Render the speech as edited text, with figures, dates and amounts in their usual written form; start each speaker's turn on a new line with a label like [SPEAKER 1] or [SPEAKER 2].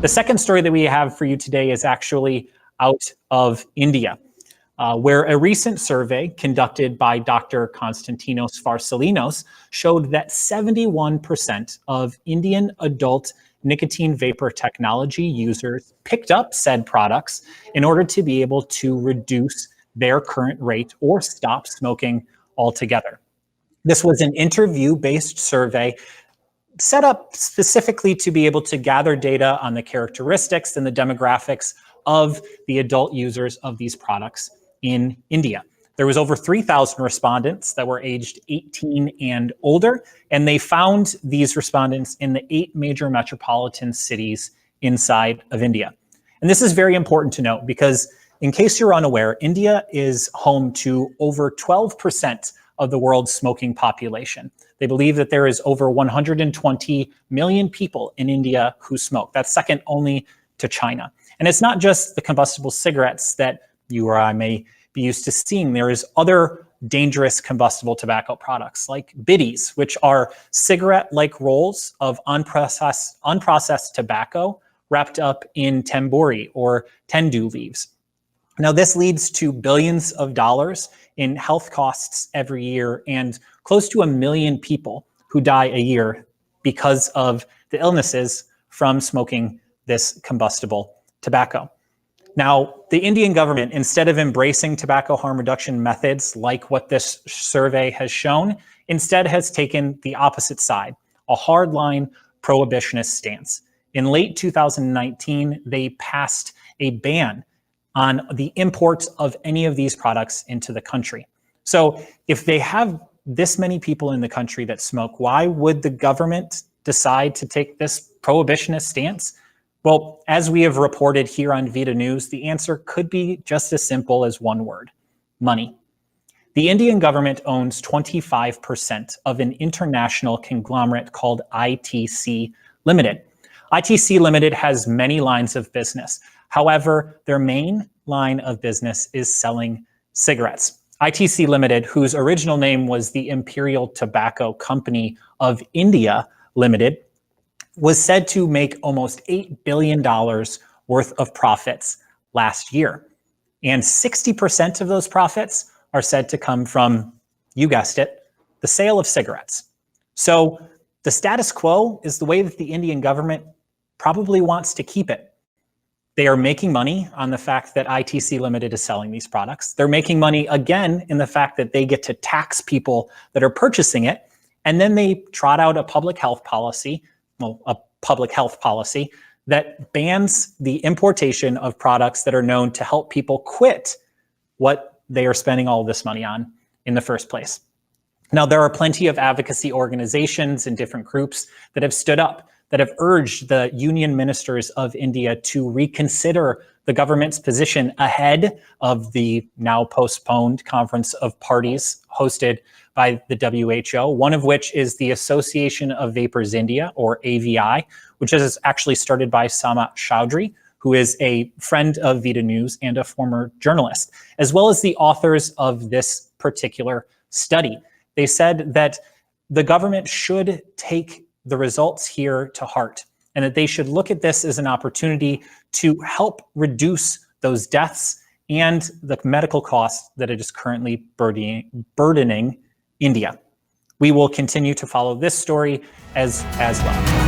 [SPEAKER 1] The second story that we have for you today is actually out of India, where a recent survey conducted by Dr. Konstantinos Farsalinos showed that 71% of Indian adult nicotine vapor technology users picked up said products in order to be able to reduce their current rate or stop smoking altogether. This was an interview-based survey set up specifically to be able to gather data on the characteristics and the demographics of the adult users of these products in India. There was over 3,000 respondents that were aged 18 and older, and they found these respondents in the 8 major metropolitan cities inside of India. And this is very important to note because in case you're unaware, India is home to over 12% of the world's smoking population. They believe that there is over 120 million people in India who smoke. That's second only to China. And it's not just the combustible cigarettes that you or I may be used to seeing. There is other dangerous combustible tobacco products like biddies, which are cigarette-like rolls of unprocessed tobacco wrapped up in tamburi or tendu leaves. Now, this leads to billions of dollars in health costs every year and close to 1 million people who die a year because of the illnesses from smoking this combustible tobacco. Now, the Indian government, instead of embracing tobacco harm reduction methods like what this survey has shown, instead has taken the opposite side, a hardline prohibitionist stance. In late 2019, they passed a ban on the import of any of these products into the country. So if they have this many people in the country that smoke, why would the government decide to take this prohibitionist stance? Well, as we have reported here on VIDA News, the answer could be just as simple as one word: money. The Indian government owns 25% of an international conglomerate called ITC Limited. ITC Limited has many lines of business. However, their main line of business is selling cigarettes. ITC Limited, whose original name was the Imperial Tobacco Company of India Limited, was said to make almost $8 billion worth of profits last year. And 60% of those profits are said to come from, you guessed it, the sale of cigarettes. So the status quo is the way that the Indian government probably wants to keep it. They are making money on the fact that ITC Limited is selling these products. They're making money again in the fact that they get to tax people that are purchasing it. And then they trot out a public health policy, that bans the importation of products that are known to help people quit what they are spending all of this money on in the first place. Now, there are plenty of advocacy organizations and different groups that have stood up, that have urged the union ministers of India to reconsider the government's position ahead of the now postponed Conference of Parties hosted by the WHO, one of which is the Association of Vapers India, or AVI, which is actually started by Sama Chaudhry, who is a friend of VIDA News and a former journalist, as well as the authors of this particular study. They said that the government should take the results here to heart, and that they should look at this as an opportunity to help reduce those deaths and the medical costs that it is currently burdening India. We will continue to follow this story as well.